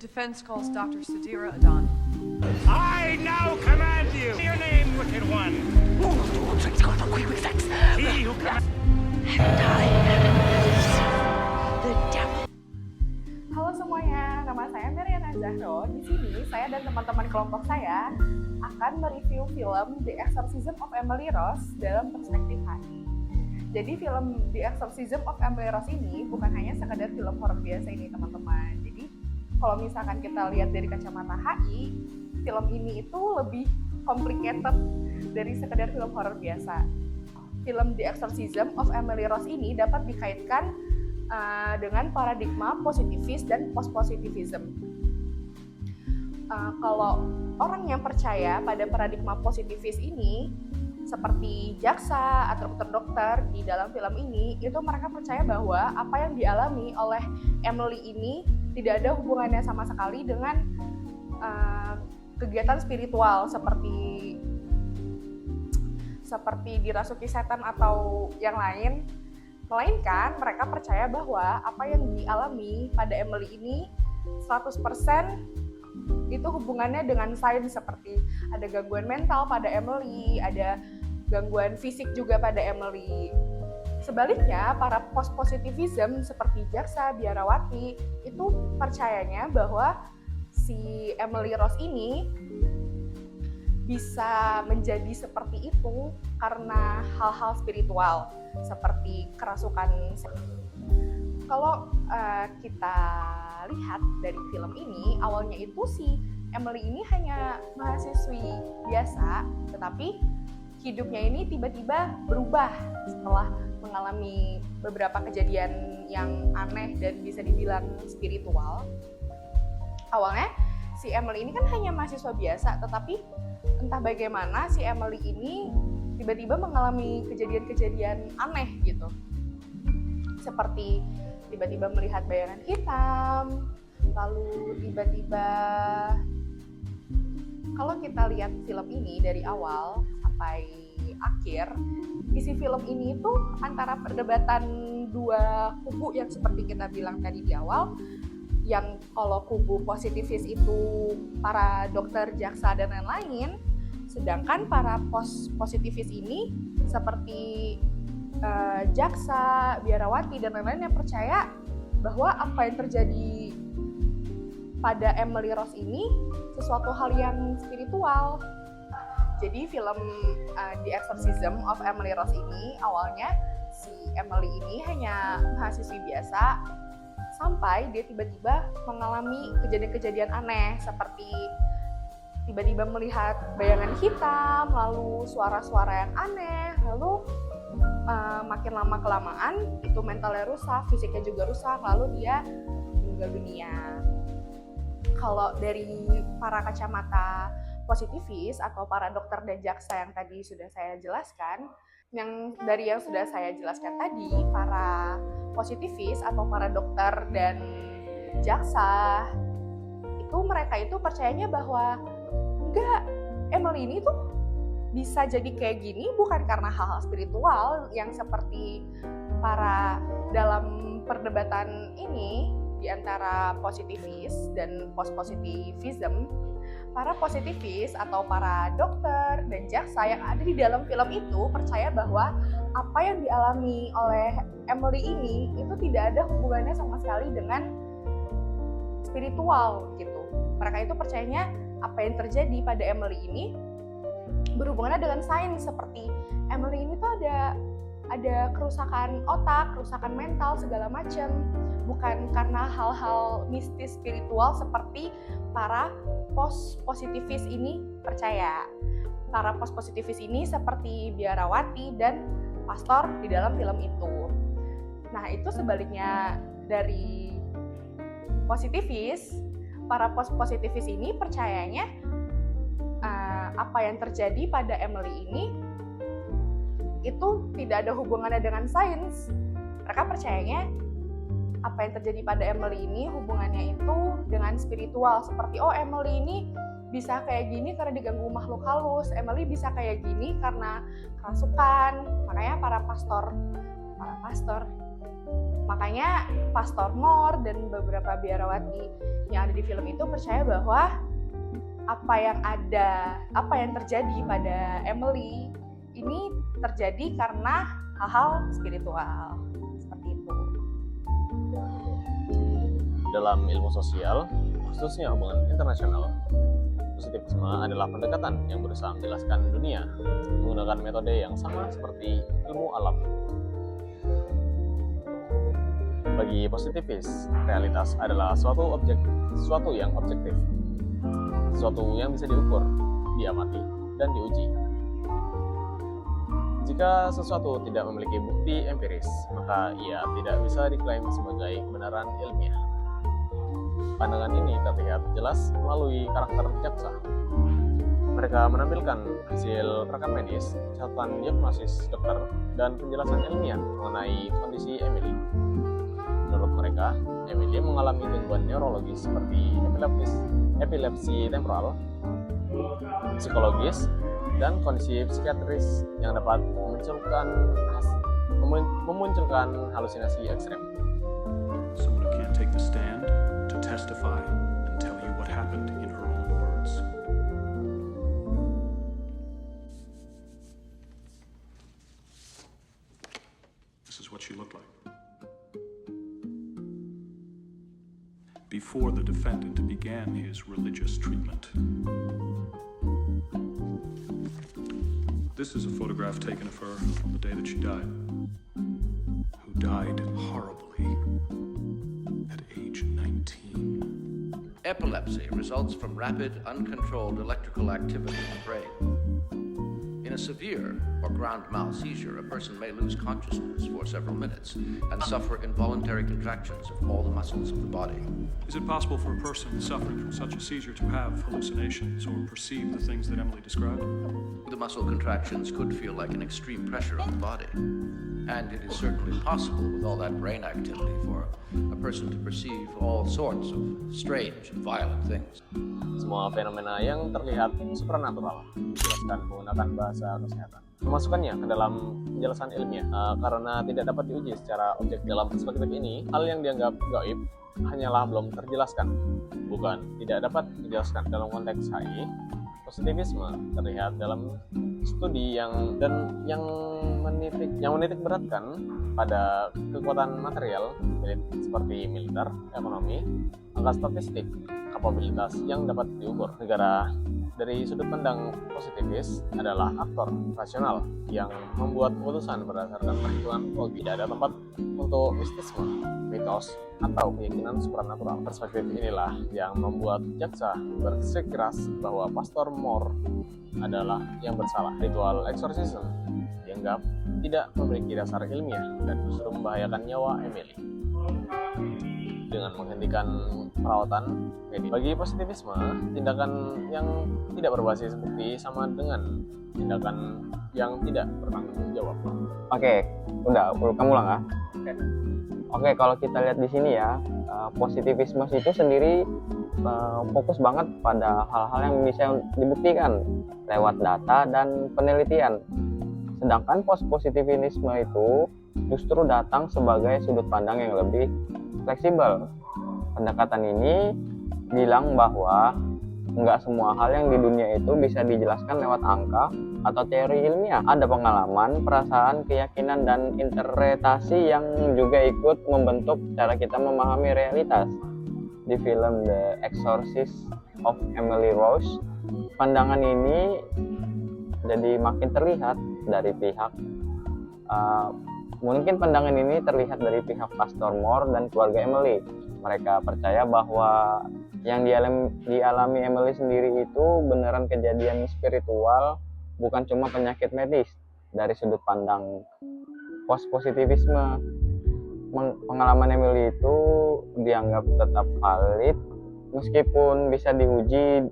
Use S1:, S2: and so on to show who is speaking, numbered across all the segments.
S1: defense calls Dr. Sadira Adani.
S2: I now command you. Your name, wicked one. He who commands.
S3: Halo semuanya, nama saya Mariana Zahro. Di sini saya dan teman-teman kelompok saya akan mereview film The Exorcism of Emily Rose dalam perspektif HI. Jadi film The Exorcism of Emily Rose ini bukan hanya sekadar film horor biasa ini teman-teman. Jadi kalau misalkan kita lihat dari kacamata HI, film ini itu lebih complicated dari sekadar film horor biasa. Film The Exorcism of Emily Rose ini dapat dikaitkan dengan paradigma positivis dan post-positivism. Kalau orang yang percaya pada paradigma positivis ini, seperti jaksa atau dokter di dalam film ini, itu mereka percaya bahwa apa yang dialami oleh Emily ini tidak ada hubungannya sama sekali dengan kegiatan spiritual seperti dirasuki setan atau yang lain. Melainkan mereka percaya bahwa apa yang dialami pada Emily ini 100% itu hubungannya dengan sains, seperti ada gangguan mental pada Emily, ada gangguan fisik juga pada Emily. Sebaliknya, para post-positivism seperti jaksa, biarawati itu percayanya bahwa si Emily Rose ini bisa menjadi seperti itu karena hal-hal spiritual seperti kerasukan. Kalau kita lihat dari film ini, awalnya itu si Emily ini hanya mahasiswi biasa, tetapi hidupnya ini tiba-tiba berubah setelah mengalami beberapa kejadian yang aneh dan bisa dibilang spiritual. Awalnya si Emily ini kan hanya mahasiswa biasa, tetapi entah bagaimana si Emily ini tiba-tiba mengalami kejadian-kejadian aneh gitu. Seperti tiba-tiba melihat bayangan hitam, lalu tiba-tiba kalau kita lihat film ini dari awal sampai akhir, isi film ini itu antara perdebatan dua kubu yang seperti kita bilang tadi di awal, yang kalau kubu positivis itu para dokter, jaksa, dan lain-lain, sedangkan para positivis ini seperti jaksa, biarawati, dan lain-lain yang percaya bahwa apa yang terjadi pada Emily Rose ini sesuatu hal yang spiritual. Jadi film The Exorcism of Emily Rose ini awalnya si Emily ini hanya mahasiswi biasa, sampai dia tiba-tiba mengalami kejadian-kejadian aneh seperti tiba-tiba melihat bayangan hitam, lalu suara-suara yang aneh, lalu makin lama-kelamaan itu mentalnya rusak, fisiknya juga rusak, lalu dia meninggal dunia. Kalau dari para kacamata positivis atau para dokter dan jaksa yang tadi sudah saya jelaskan, yang sudah saya jelaskan tadi, para positivis atau para dokter dan jaksa itu mereka itu percayanya bahwa enggak, Emily ini tuh bisa jadi kayak gini bukan karena hal-hal spiritual yang seperti para dalam perdebatan ini di antara positivis dan post-positivism. Para positivis atau para dokter dan jaksa yang ada di dalam film itu percaya bahwa apa yang dialami oleh Emily ini itu tidak ada hubungannya sama sekali dengan spiritual gitu. Mereka itu percayanya apa yang terjadi pada Emily ini berhubungannya dengan sains, seperti Emily ini tuh ada kerusakan otak, kerusakan mental segala macam, bukan karena hal-hal mistis spiritual seperti para post-positivis ini percaya. Para post-positivis ini seperti biarawati dan pastor di dalam film itu. Nah, itu sebaliknya dari positivis, para post-positivis ini percayanya apa yang terjadi pada Emily ini itu tidak ada hubungannya dengan sains. Mereka percayanya apa yang terjadi pada Emily ini hubungannya itu dengan spiritual, seperti Emily ini bisa kayak gini karena diganggu makhluk halus, Emily bisa kayak gini karena kerasukan. Makanya para pastor Makanya Pastor Moore dan beberapa biarawati yang ada di film itu percaya bahwa apa yang terjadi pada Emily ini terjadi karena hal-hal spiritual seperti itu.
S4: Dalam ilmu sosial, khususnya hubungan internasional, positivisme adalah pendekatan yang berusaha menjelaskan dunia menggunakan metode yang sama seperti ilmu alam. Bagi positivis, realitas adalah suatu yang objektif, sesuatu yang bisa diukur, diamati, dan diuji. Jika sesuatu tidak memiliki bukti empiris, maka ia tidak bisa diklaim sebagai kebenaran ilmiah. Pandangan ini terlihat jelas melalui karakter jaksa. Mereka menampilkan hasil rekam medis, catatan diagnosis dokter, dan penjelasan ilmiah mengenai kondisi Emily. Menurut mereka, Emily mengalami gangguan neurologis seperti epilepsi temporal, psikologis, dan kondisi psikiatris yang dapat memunculkan halusinasi ekstrem.
S5: Someone who can't take the stand to testify and tell you what happened in her own words. This is what she looked like. Before the defendant began his religious treatment. This is a photograph taken of her on the day that she died. Who died horribly at age 19.
S6: Epilepsy results from rapid, uncontrolled electrical activity in the brain. In a severe or grand mal seizure, a person may lose consciousness for several minutes and suffer involuntary contractions of all the muscles of the body.
S5: Is it possible for a person suffering from such a seizure to have hallucinations or perceive the things that Emily described?
S6: The muscle contractions could feel like an extreme pressure on the body. And it is certainly possible with all that brain activity for a person to perceive all sorts of strange and violent things.
S4: Semua fenomena yang terlihat supranatural dijelaskan menggunakan bahasa kesehatan. Memasukkannya ke dalam penjelasan ilmiah karena tidak dapat diuji secara objektif. Dalam perspektif ini, hal yang dianggap gaib hanyalah belum terjelaskan, bukan tidak dapat dijelaskan. Dalam konteks HI, positivisme terlihat dalam studi yang menitik beratkan pada kekuatan material seperti militer, ekonomi, angka statistik, kapabilitas yang dapat diukur. Negara dari sudut pandang positivis adalah aktor rasional yang membuat keputusan berdasarkan perhitungan logis. Tidak ada tempat untuk mistisme, mitos, atau keyakinan supranatural. Perspektif inilah yang membuat jaksa bersikeras bahwa Pastor Moore adalah yang bersalah. Ritual exorcism dianggap tidak memiliki dasar ilmiah dan justru membahayakan nyawa Emily dengan menghentikan perawatan medis. Bagi positivisme, tindakan yang tidak berbasis bukti sama dengan tindakan yang tidak bertanggung jawab.
S7: Oke, udah kamu ulang ya. Oke, kalau kita lihat di sini ya, positivisme itu sendiri fokus banget pada hal-hal yang bisa dibuktikan lewat data dan penelitian. Sedangkan positivisme itu justru datang sebagai sudut pandang yang lebih fleksibel. Pendekatan ini bilang bahwa nggak semua hal yang di dunia itu bisa dijelaskan lewat angka atau teori ilmiah. Ada pengalaman, perasaan, keyakinan, dan interpretasi yang juga ikut membentuk cara kita memahami realitas. Di film The Exorcist of Emily Rose, pandangan ini jadi makin terlihat dari pihak mungkin pandangan ini terlihat dari pihak Pastor Moore dan keluarga Emily. Mereka percaya bahwa yang dialami Emily sendiri itu beneran kejadian spiritual, bukan cuma penyakit medis. Dari sudut pandang positivisme, pengalaman Emily itu dianggap tetap valid meskipun bisa diuji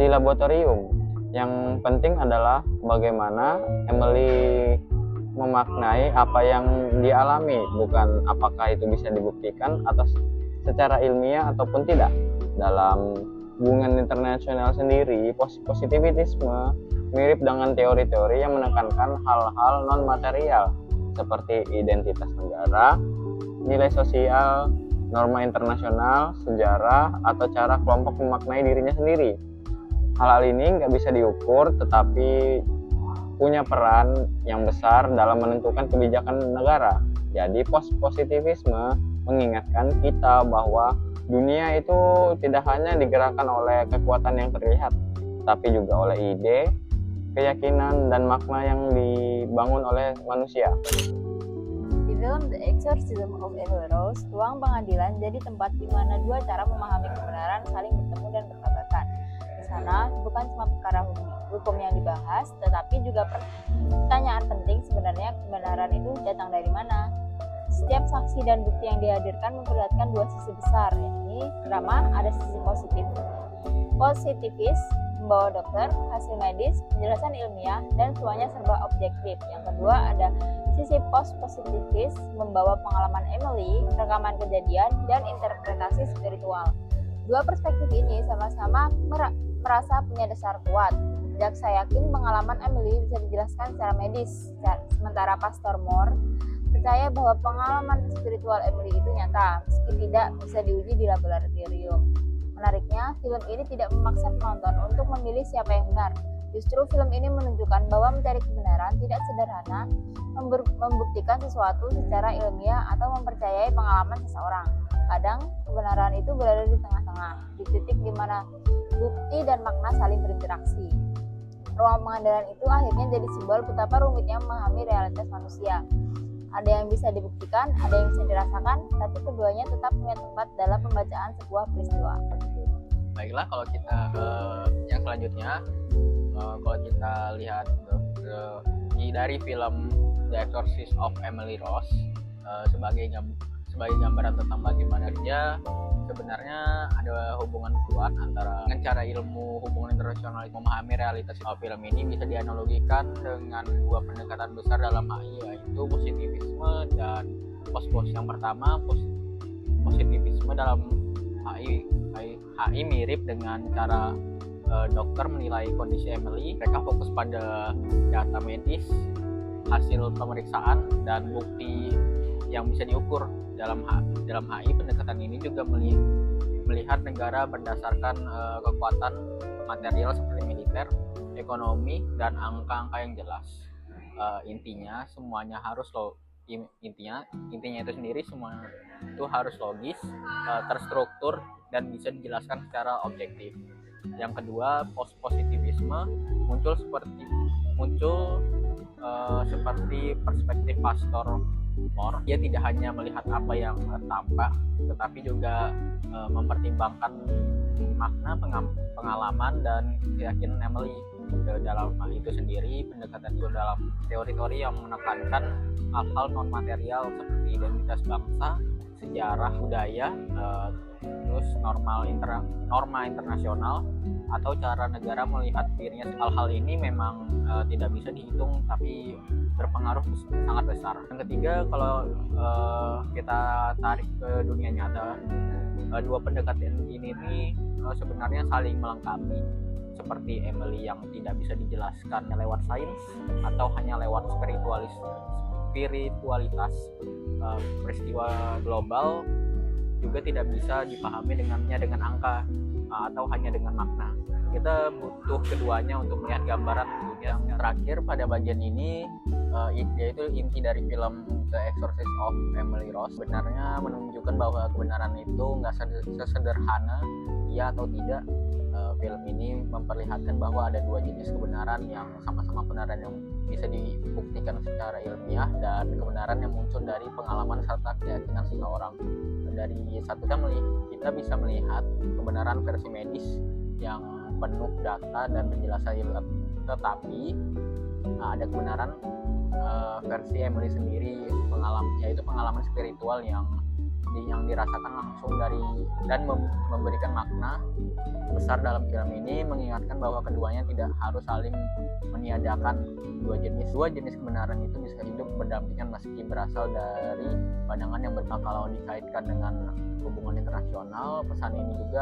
S7: di laboratorium. Yang penting adalah bagaimana Emily memaknai apa yang dialami, bukan apakah itu bisa dibuktikan atau secara ilmiah ataupun tidak. Dalam hubungan internasional sendiri, positivisme mirip dengan teori-teori yang menekankan hal-hal non-material seperti identitas negara, nilai sosial, norma internasional, sejarah, atau cara kelompok memaknai dirinya sendiri. Hal-hal ini nggak bisa diukur, tetapi punya peran yang besar dalam menentukan kebijakan negara. Jadi positivisme mengingatkan kita bahwa dunia itu tidak hanya digerakkan oleh kekuatan yang terlihat, tapi juga oleh ide, keyakinan, dan makna yang dibangun oleh manusia.
S8: Di film The Exorcism of Emily Rose, ruang pengadilan jadi tempat di mana dua cara memahami kebenaran saling bertemu dan bertabrakan. Di sana bukan cuma perkara hukum yang dibahas, tetapi juga pertanyaan penting, sebenarnya kebenaran itu datang dari mana. Setiap saksi dan bukti yang dihadirkan memperlihatkan dua sisi besar, yakni pertama ada sisi positivis, membawa dokter, hasil medis, penjelasan ilmiah, dan semuanya serba objektif. Yang kedua ada sisi post-positivis, membawa pengalaman Emily, rekaman kejadian, dan interpretasi spiritual. Dua perspektif ini sama-sama merasa punya dasar kuat. Jaksa yakin pengalaman Emily bisa dijelaskan secara medis, sementara Pastor Moore percaya bahwa pengalaman spiritual Emily itu nyata, meski tidak bisa diuji di laboratorium. Menariknya, film ini tidak memaksa penonton untuk memilih siapa yang benar. Justru film ini menunjukkan bahwa mencari kebenaran tidak sederhana, membuktikan sesuatu secara ilmiah atau mempercayai pengalaman seseorang. Kadang, kebenaran itu berada di tengah-tengah, di titik di mana bukti dan makna saling berinteraksi. Ruang pengadilan itu akhirnya jadi simbol betapa rumitnya memahami realitas manusia. Ada yang bisa dibuktikan, ada yang bisa dirasakan, tapi keduanya tetap punya tempat dalam pembacaan sebuah peristiwa.
S9: Baiklah, kalau kita ke yang selanjutnya, kalau kita lihat dari film The Exorcism of Emily Rose, sebagai gambaran tentang bagaimana dia sebenarnya ada hubungan kuat antara dengan cara ilmu hubungan internasional memahami realitas. Film ini bisa dianalogikan dengan dua pendekatan besar dalam HI, yaitu positivisme dan post-post. Yang pertama, positivisme dalam HI mirip dengan cara dokter menilai kondisi Emily. Mereka fokus pada data medis, hasil pemeriksaan, dan bukti yang bisa diukur. Dalam HI, pendekatan ini juga melihat negara berdasarkan kekuatan material seperti militer, ekonomi, dan angka-angka yang jelas. Intinya semuanya harus intinya itu sendiri semua itu harus logis, terstruktur, dan bisa dijelaskan secara objektif. Yang kedua, positivisme muncul seperti perspektif Pastor Moore. Dia tidak hanya melihat apa yang tampak, tetapi juga mempertimbangkan makna pengalaman dan keyakinan Emily. Dalam hal itu sendiri, pendekatan itu dalam teori-teori yang menekankan hal-hal non-material seperti identitas bangsa, sejarah, budaya, terus norma internasional, atau cara negara melihat dirinya. Hal-hal ini memang tidak bisa dihitung, tapi berpengaruh sangat besar. Yang ketiga, kalau kita tarik ke dunia nyata, dua pendekatan ini sebenarnya saling melengkapi. Seperti Emily yang tidak bisa dijelaskan lewat sains atau hanya lewat spiritualitas, peristiwa global juga tidak bisa dipahami dengan angka atau hanya dengan makna. Kita butuh keduanya untuk melihat gambaran. Yang terakhir pada bagian ini yaitu inti dari film The Exorcism of Emily Rose. Sebenarnya menunjukkan bahwa kebenaran itu nggak sesederhana iya atau tidak. Film ini memperlihatkan bahwa ada dua jenis kebenaran yang sama-sama kebenaran yang bisa dibuktikan secara ilmiah dan kebenaran yang muncul dari pengalaman serta keyakinan seseorang. Dari satu kita bisa melihat kebenaran versi medis yang penuh data dan penjelasan ilmiah, tetapi ada kebenaran versi Emily sendiri, yaitu pengalaman spiritual yang dirasakan langsung dan memberikan makna besar dalam film ini, mengingatkan bahwa keduanya tidak harus saling meniadakan. Dua jenis kebenaran itu bisa hidup berdampingan meski berasal dari pandangan yang berbeda. Kalau dikaitkan dengan hubungan internasional, pesan ini juga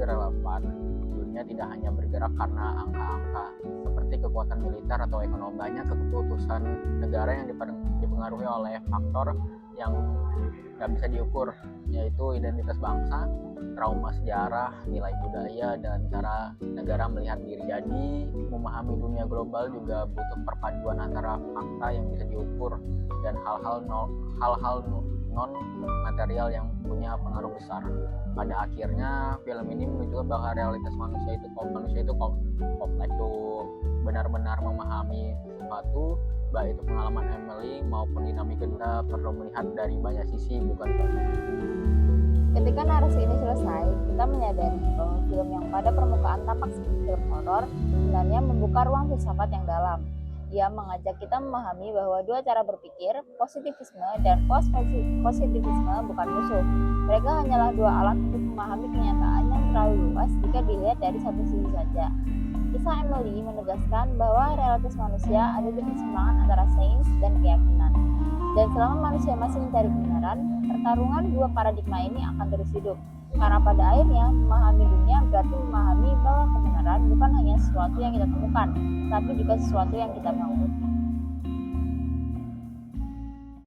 S9: relevan. Dunia tidak hanya bergerak karena angka-angka seperti kekuatan militer atau ekonomi. Banyak keputusan negara yang dipengaruhi oleh faktor yang nggak bisa diukur, yaitu identitas bangsa, trauma sejarah, nilai budaya, dan cara negara melihat diri. Jadi memahami dunia global juga butuh perpaduan antara fakta yang bisa diukur dan hal-hal non material yang punya pengaruh besar. Pada akhirnya film ini menunjukkan bahwa realitas manusia itu kompleks tuh, benar-benar memahami sesuatu, baik itu pengalaman Emily maupun dinamika dunia, perlu melihat dari banyak sisi, bukan satu.
S8: Ketika narasi ini selesai, kita menyadari bahwa film yang pada permukaan tampak seperti film horor sebenarnya membuka ruang filsafat yang dalam. Ia mengajak kita memahami bahwa dua cara berpikir, positivisme dan post-positivisme, bukan musuh. Mereka hanyalah dua alat untuk memahami kenyataan yang terlalu luas jika dilihat dari satu sisi saja. Kisah Emily menegaskan bahwa realitas manusia ada di persimpangan antara sains dan keyakinan. Dan selama manusia masih mencari kebenaran, pertarungan dua paradigma ini akan terus hidup. Karena pada akhirnya, memahami dunia berarti memahami bahwa kebenaran bukan hanya sesuatu yang kita temukan, tapi juga sesuatu yang kita bangun.